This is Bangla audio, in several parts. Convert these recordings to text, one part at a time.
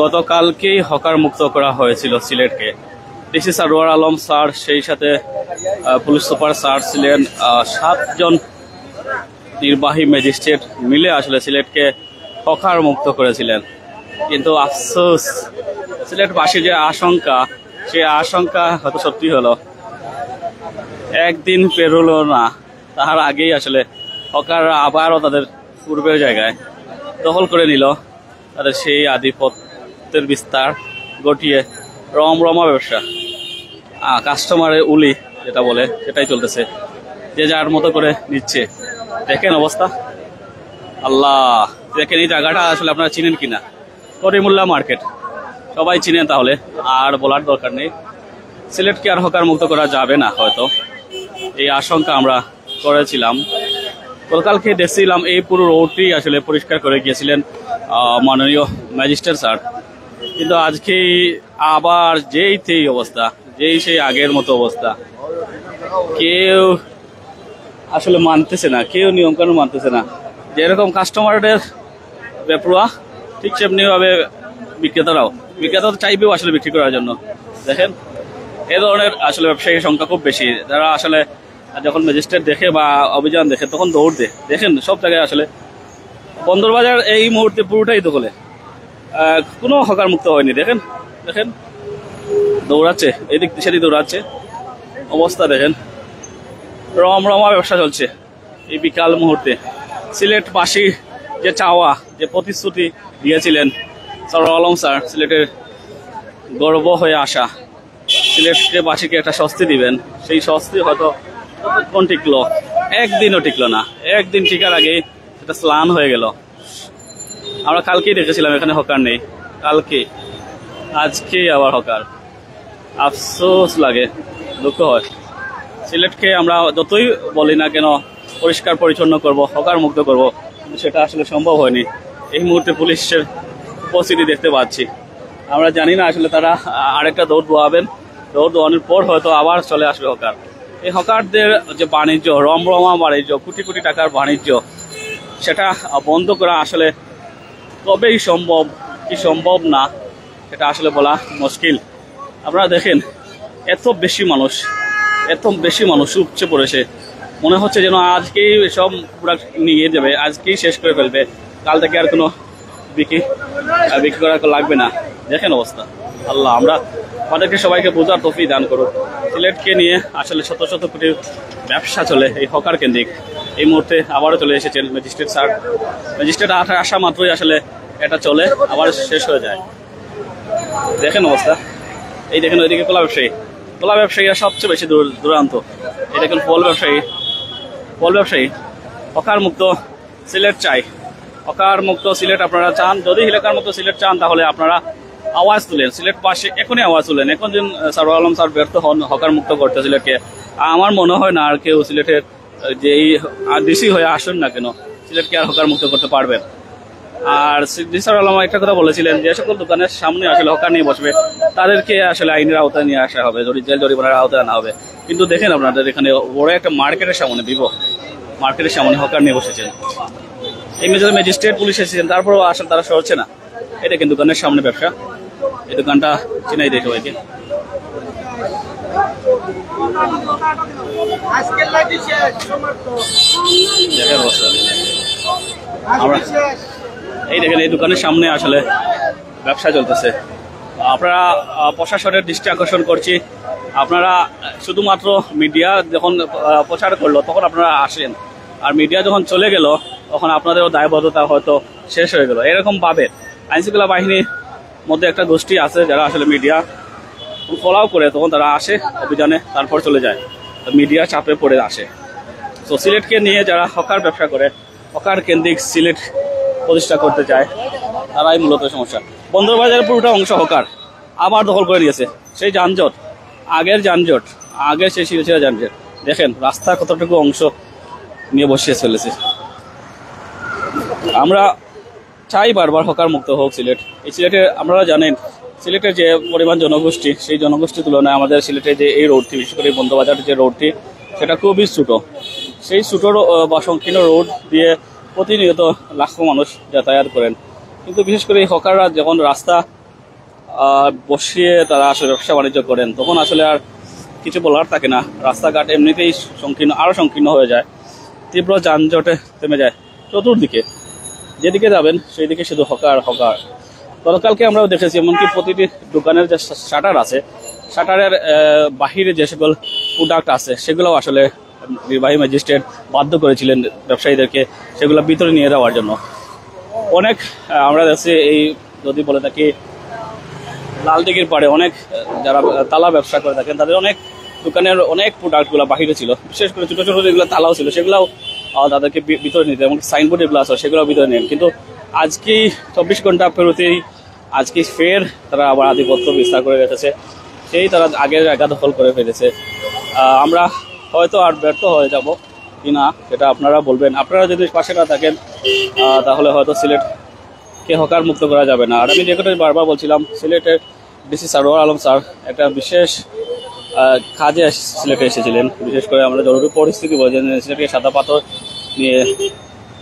গতকালকেই হকার মুক্ত করা হয়েছিল সিলেটকে। ডিসি সারোয়ার আলম স্যার, সেই সাথে পুলিশ সুপার স্যার ছিলেন, 7 জন নির্বাহী ম্যাজিস্ট্রেট মিলে আসলে সিলেটকে হকার মুক্ত করেছিলেন। কিন্তু আফসোস, সিলেটবাসীর যে আশঙ্কা, সে আশঙ্কা হয়তো সত্যি হলো। একদিন পেরোলো না, তার আগেই আসলে হকাররা আবারও তাদের পূর্বের জায়গায় দখল করে নিল, তাদের সেই আধিপত্যের বিস্তার ঘটিয়ে রমরমা ব্যবসা, কাস্টমারের উলি যেটা বলে সেটাই চলতেছে, যে যার মতো করে নিচ্ছে। দেখেন অবস্থা, আল্লাহ। দেখেন এই জায়গাটা আসলে আপনারা চিনেন কিনা, করিমুল্লাহ মার্কেট, সবাই চিনেন, তাহলে আর বলার দরকার নেই। সিলেটকে আর হকার মুক্ত করা যাবে না হয়তো, এই আশঙ্কা আমরা করেছিলাম। গতকালকে দেখছিলাম এই পুরো রোডটি আসলে পরিষ্কার করে গিয়েছিলেন মাননীয় ম্যাজিস্ট্রেট স্যার, কিন্তু আজকে আবার যেই অবস্থা, সেই আগের মতো অবস্থা। কেউ আসলে মানতেছে না, কেউ নিয়মকানুন মানতেছে না। যেরকম কাস্টমারদের বেপরোয়া, ঠিক সেমনিভাবে বিক্রেতারা চাইবেও আসলে বিক্রি করার জন্য। দেখেন এ ধরনের আসলে ব্যবসায়ীর সংখ্যা খুব বেশি, যারা আসলে যখন ম্যাজিস্ট্রেট দেখে বা অভিযান দেখে তখন দৌড় দেয়। দেখেন সব জায়গায় আসলে বন্দরবাজার এই মুহূর্তে পুরোটাই দখলে, কোনো হকার মুক্ত হয়নি। দেখেন দেখেন দৌড়াচ্ছে, এদিক সেদিক দৌড়াচ্ছে, অবস্থা দেখেন, রমরমা ব্যবসা চলছে এই বিকাল মুহূর্তে। সিলেটবাসী যে চাওয়া, যে প্রতিশ্রুতি দিয়েছিলেন সারোয়ার আলম স্যার, সিলেটের গর্ব হয়ে আসা, সিলেটকে বাসীকে একটা স্বস্তি দিবেন, সেই স্বস্তি হয়তো কতক্ষণ টিকলো, একদিনও টিকলো না। একদিন টিকার আগে এটা স্নান হয়ে গেল। আমরা কালকেই দেখেছিলাম এখানে হকার নেই, কালকে, আজকে আবার হকার। আফসোস লাগে, দুঃখ হয়। সিলেটকে আমরা যতই বলি না কেন পরিষ্কার পরিচ্ছন্ন করব, হকার মুক্ত করব, কিন্তু সেটা আসলে সম্ভব হয়নি। এই মুহূর্তে পুলিশের উপস্থিতি দেখতে পাচ্ছি। আমরা জানি না আসলে তারা আরেকটা দৌড় দোয়াবেন, দৌড় দোয়ানোর পর হয়তো আবার চলে আসবে হকার। এই হকারদের যে বাণিজ্য, রমরমা বাণিজ্য, কোটি কোটি টাকার বাণিজ্য, সেটা বন্ধ করা আসলে তবেই সম্ভব, কি সম্ভব না সেটা আসলে বলা মুশকিল। আপনারা দেখেন এত বেশি মানুষ উপচে পড়েছে, মনে হচ্ছে যেন আজকেই সব প্রোডাক্ট নিয়ে যাবে, আজকেই শেষ করে ফেলবে, কাল থেকে আর কোনো বিক্রি করা লাগবে না। দেখেন অবস্থা, আল্লাহ আমাদেরকে সবাইকে বোঝার তৌফিক দান করুক। সিলেটকে নিয়ে আসলে শত শত কোটি ব্যবসা চলে এই হকার কেন্দ্রিক। এই মুহূর্তে আবারও চলে এসেছেন ম্যাজিস্ট্রেট স্যার। ম্যাজিস্ট্রেট আসা মাত্রই আসলে এটা চলে, আবার শেষ হয়ে যায়। দেখেন অবস্থা, এই দেখেন ওইদিকে কলা ব্যবসায়ীরা সবচেয়ে বেশি দুরান্ত। এই দেখেন ফল ব্যবসায়ী। হকার মুক্ত সিলেট চাই, হকার মুক্ত সিলেট আপনারা চান। যদি হকার মুক্ত সিলেট চান তাহলে আপনারা আওয়াজ তুলেন, সিলেট পাশে এখনই আওয়াজ তুলেন। এখন দিন সারোয়ার আলম স্যার ব্যর্থ হন হকার মুক্ত করতে সিলেটকে, আমার মনে হয় না আর কেউ সিলেটের যেই ডিসি হয়ে আসুন না কেন সিলেটকে আর হকার মুক্ত করতে পারবেন। আর সারোয়ার আলম একটা কথা বলেছিলেন, যে সকল দোকানের সামনে আসলে হকার নিয়ে বসবে তাদেরকে আসলে আইনের আওতায় নিয়ে আসা হবে, জেল জরিমানার আওতায় আনা হবে। কিন্তু দেখেন আপনাদের এখানে বড় একটা মার্কেটের সামনে, মার্কেটের সামনে হকার নিয়ে বসেছেন। এই মেজর ম্যাজিস্ট্রেট পুলিশ এসেছেন, তারপরেও আসলে তারা সরছে না। এটা কিন্তু দোকানের সামনে ব্যবসা, এই দোকানটা চিনাই দেয় সবাইকে। আমরা এই দেখেন এই দোকানের সামনে আসলে ব্যবসা চলতেছে। আপনারা প্রশাসনের দৃষ্টি আকর্ষণ করছি, আপনারা শুধুমাত্র মিডিয়া যখন প্রচার করলো তখন আপনারা আসেন, আর মিডিয়া যখন চলে গেল তখন আপনাদেরও দায়বদ্ধতা হয়তো শেষ হয়ে গেল। এরকম ভাবে আইনশৃঙ্খলা বাহিনীর মধ্যে একটা গোষ্ঠী আছে যারা আসলে মিডিয়া ফলাও করে, তখন তারা আসে অভিযানে, তারপর চলে যায়, মিডিয়া চাপে পড়ে আসে। তো সিলেটকে নিয়ে যারা হকার ব্যবসা করে, হকার কেন্দ্রিক সিলেট প্রতিষ্ঠা করতে চায়, তারাই মূলত সমস্যা। বন্দরবাজারের পুরোটা অংশ হকার আবার দখল করে নিয়েছে। সেই যানজট, আগের সেই শিরোচিরা যানজট, দেখেন রাস্তার কতটুকু অংশ নিয়ে বসিয়ে চলেছে। আমরা চাই বারবার হকার মুক্ত হোক সিলেট। এই সিলেটে আপনারা জানেন সিলেটের যে পরিমাণ জনগোষ্ঠী, সেই জনগোষ্ঠীর তুলনায় আমাদের সিলেটে যে এই রোডটি, বিশেষ করে বন্দরবাজারের যে রোডটি, সেটা খুবই ছোটো। সেই ছোটো বা সংকীর্ণ রোড দিয়ে প্রতিনিয়ত লাখো মানুষ যাতায়াত করেন, কিন্তু বিশেষ করে এই হকাররা যখন রাস্তা বসিয়ে তারা আসলে ব্যবসা বাণিজ্য করেন তখন আসলে আর কিছু বলার থাকে না। রাস্তাঘাট এমনিতেই সংকীর্ণ, আরও সংকীর্ণ হয়ে যায়, তীব্র যানজটে থেমে যায় চতুর্দিকে, যেদিকে যাবেন সেই দিকে শুধু হকার হকার। গতকালকে আমরাও দেখেছি এমনকি প্রতিটি দোকানের যে শাটার আছে, শাটারের বাহিরে যে সকল প্রোডাক্ট আছে সেগুলোও আসলে নির্বাহী ম্যাজিস্ট্রেট বাধ্য করেছিলেন ব্যবসায়ীদেরকে সেগুলো ভিতরে নিয়ে যাওয়ার জন্য। অনেক আমরা দেখছি এই যদি বলে থাকি লালদিঘির পাড়ে অনেক যারা তালা ব্যবসা করে থাকেন তাদের অনেক দোকানের অনেক প্রোডাক্টগুলো বাহিরে ছিল, বিশেষ করে ছোটো ছোটো যেগুলো তালাও ছিল সেগুলোও তাদেরকে ভিতরে নিতে, এমনকি সাইনবোর্ড এগুলো আছে সেগুলো ভিতরে নেন। কিন্তু আজকে 24 ঘন্টা পেরোতেই আজকে ফের তারা আবার আধিপত্য বিস্তার করে রেখেছে, সেই তারা আগের জায়গা দখল করে ফেলেছে। আমরা হয়তো আর ব্যর্থ হয়ে যাব কিনা সেটা আপনারা বলবেন। আপনারা যদি পাশে না থাকেন তাহলে হয়তো সিলেটকে হকার মুক্ত করা যাবে না। আর আমি যে কথাই বারবার বলছিলাম, সিলেটের ডিসি সারোয়ার আলম স্যার একটা বিশেষ কাজে সিলেটে এসেছিলেন। বিশেষ করে আমরা জরুরি পরিস্থিতি বলছেন সিলেটে সাদা পাথর নিয়ে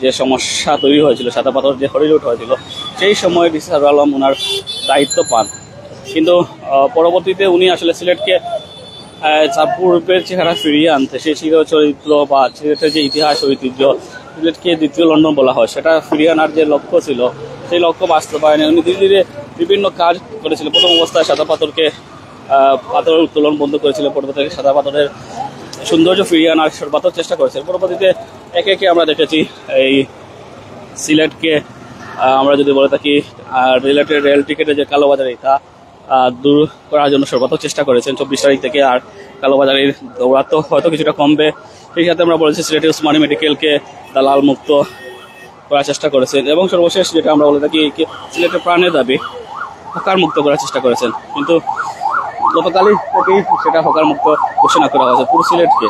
যে সমস্যা তৈরি হয়েছিল, সাদা পাথর যে হরিলুট হয়েছিল, সেই সময় ডিসি সারোয়ার আলম ওনার দায়িত্ব পান। কিন্তু পরবর্তীতে উনি আসলে সিলেটকে পূর্বের চেহারা ফিরিয়ে আনতে, সেই চরিত্র বা সিলেটের যে ইতিহাস ঐতিহ্য, সিলেটকে দ্বিতীয় লন্ডন বলা হয়, সেটা ফিরিয়ে আনার যে লক্ষ্য ছিল সেই লক্ষ্য বাস্তবায়নে উনি ধীরে ধীরে বিভিন্ন কাজ করেছিলেন। প্রথম অবস্থায় সাদা পাথরকে পাথরের উত্তোলন বন্ধ করেছিল, পরবর্তীতে সাদা পাথরের সৌন্দর্য ফিরিয়ে আনার সর্বাত্মক চেষ্টা করেছেন। পরবর্তীতে একে একে আমরা দেখেছি এই সিলেটকে আমরা যদি বলে থাকি রিলেটেড রেল টিকিটের যে কালোবাজারি তা দূর করার জন্য সর্বাত্মক চেষ্টা করেছেন 24 তারিখ থেকে। আর কালোবাজারির দৌরাত্ম হয়তো কিছুটা কমবে, সেই সাথে আমরা বলেছি সিলেটের উসমানী মেডিকেলকে দালাল মুক্ত করার চেষ্টা করেছেন, এবং সর্বশেষ যেটা আমরা বলে থাকি সিলেটের প্রাণের দাবি হকার মুক্ত করার চেষ্টা করেছেন। কিন্তু গতকালই থেকেই সেটা হকার মুক্ত ঘোষণা করা হয়েছে পুরো সিলেটকে,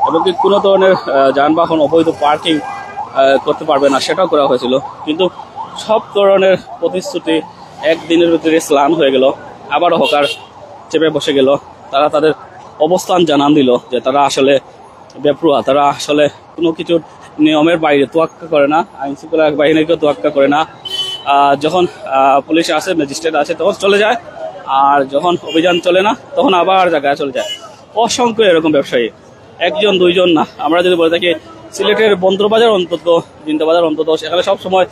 এবং কোনো ধরনের যানবাহন অবৈধ পার্কিং করতে পারবে না সেটাও করা হয়েছিল। কিন্তু সব ধরনের প্রতিশ্রুতি একদিনের ভিতরে স্লান হয়ে গেল, আবারও হকার চেপে বসে গেল। তারা তাদের অবস্থান জানান দিল যে তারা আসলে বেপরোয়া, তারা আসলে কোনো কিছু নিয়মের বাইরে তোয়াক্কা করে না, আইন শৃঙ্খলা বাহিনীকেও তোয়াক্কা করে না। যখন পুলিশ আসে, ম্যাজিস্ট্রেট আসে তখন চলে যায়, আর যখন অভিযান চলে না তখন আবার জায়গায় চলে যায়। অসংখ্য এরকম ব্যবসায়ী, একজন দুইজন না, আমরা যদি বলে থাকি সিলেটের বন্দরবাজার অন্তত, জিন্দাবাজার অন্তত, সেখানে সবসময়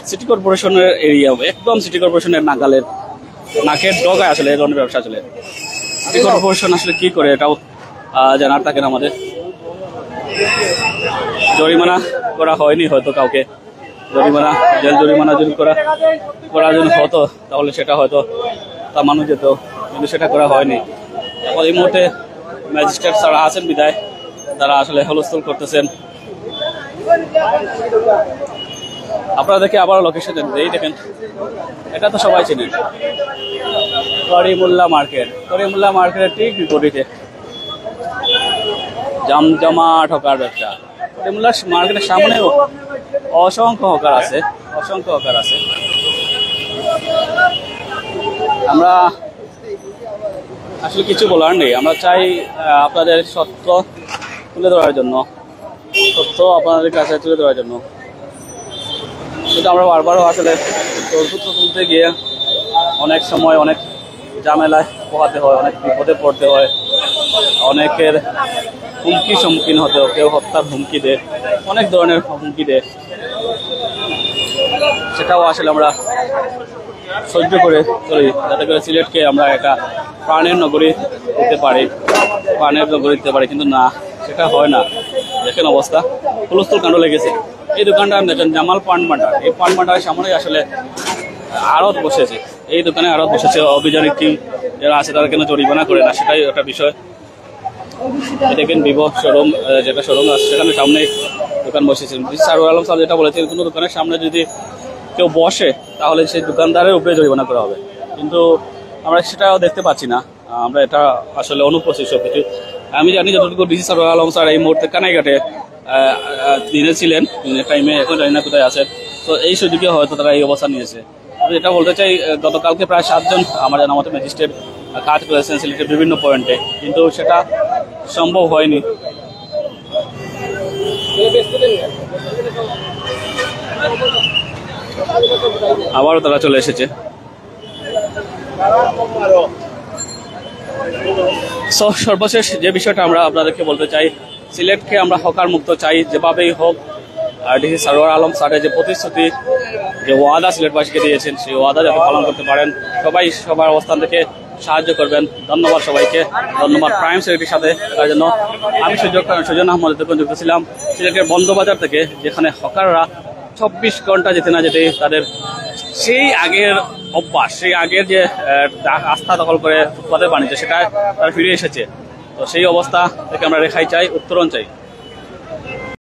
সিটি কর্পোরেশনের এরিয়া, একদম সিটি কর্পোরেশনের নাকের ডগায় আসলে এই ধরনের ব্যবসা চলে। সিটি কর্পোরেশন আসলে কি করে এটাও জানার থাকে না আমাদের। জরিমানা করা হয়নি হয়তো কাউকে, জরিমানা জেল জরিমানা যদি করার জন্য হতো তাহলে সেটা হয়তো থামানো যেত, কিন্তু সেটা করা হয়নি। এখন এই মুহূর্তে ম্যাজিস্ট্রেট ছাড়া আছেন বিদায় তারা আসলে হলস্থল করতেছেন। আপনারা দেখে আবার লোকেশন এই দেখেন, এটা তো সবাই চেনেন, করিমুল্লাহ মার্কেট। করিমুল্লাহ মার্কেটের ঠিক বিপরীতে জমজমাট হকার ব্যবসা। করিমুল্লাহ মার্কেটের সামনেও অসংখ্য হকার আছে, অসংখ্য হকার আছে। আমরা আসলে কিছু বলার নেই, আমরা চাই আপনাদের সত্য তুলে ধরার জন্য, সত্য আপনাদের কাছে তুলে ধরার জন্য। কিন্তু আমরা বারবারও আসলে সূত্র তুলতে গিয়ে অনেক সময় অনেক ঝামেলায় পোহাতে হয়, অনেক বিপদে পড়তে হয়, অনেকের হুমকির সম্মুখীন হতে হয়, কেউ হত্যার হুমকি দেয়, অনেক ধরনের হুমকি দেয়। সেটাও আসলে আমরা সহ্য করে চলি, যাতে করে সিলেটকে আমরা একটা প্রাণের নগরী দিতে পারি, প্রাণের নগরী দিতে পারি। কিন্তু না, সেটা হয় না। দেখেন অবস্থা, হুলস্থুল কাণ্ড লেগেছে। এই দোকানটা দেখেন জামাল পান ভান্ডার, এই পান ভান্ডারের সামনেই আসলে আড়ত বসেছে, এই দোকানে আড়ত বসেছে। অভিযানের টিম যারা আছে তারা কেন জরিমানা করে না সেটাই একটা বিষয়। দেখেন ভিভো শোরুম, যেটা শোরুম আছে সেখানে সামনে দোকান বসেছেন। সারোয়ার আলম স্যার যেটা বলেছেন, কোনো দোকানের সামনে যদি কেউ বসে তাহলে সেই দোকানদারের উপরে জরিমানা করা হবে, কিন্তু আমরা সেটাও দেখতে পাচ্ছি না। আমরা এটা আসলে অনুপস্থিত সব কিছু। আমি জানি যতটুকু ডিসি সারোয়ার আলম স্যার এই মুহূর্তে কানাইঘাটে দিনে ছিলেন, দিনের টাইমে, এখন জানি না কোথায় আছেন। তো এই সুযোগে হয়তো তারা এই অবস্থা নিয়েছে। এটা বলতে চাই, গতকালকে প্রায় 7 জন আমার জানা মতো ম্যাজিস্ট্রেট কাজ করেছেন সিলেটের বিভিন্ন পয়েন্টে, কিন্তু সেটা সম্ভব হয়নি। আবারও তারা চলে এসেছে। সর্বশেষ যে বিষয়টা আমরা আপনাদেরকে বলতে চাই, সিলেটকে আমরা হকার মুক্ত চাই যেভাবেই হোক। আর ডিসি সরওয়ার আলম স্যারের যে প্রতিশ্রুতি, যে ওয়াদা সিলেটবাসীকে দিয়েছেন, সেই ওয়াদা যাতে পালন করতে পারেন, সবাই সবার অবস্থান থেকে সাহায্য করবেন। ধন্যবাদ সবাইকে, ধন্যবাদ প্রাইম সিলেটের সাথে তার জন্য। আমি সুজন আহমদ যুক্ত ছিলাম সিলেটের বন্দবাজার থেকে, যেখানে হকাররা 24 ঘন্টা যেতে না যেতে তাদের সেই আগের অভ্যাস, সেই আগের যে আস্থা দখল করে ফুটপাতের বাণিজ্য, সেটা তারা ফিরে এসেছে। তো সেই অবস্থা থেকে আমরা রেখাই চাই, উত্তরণ চাই।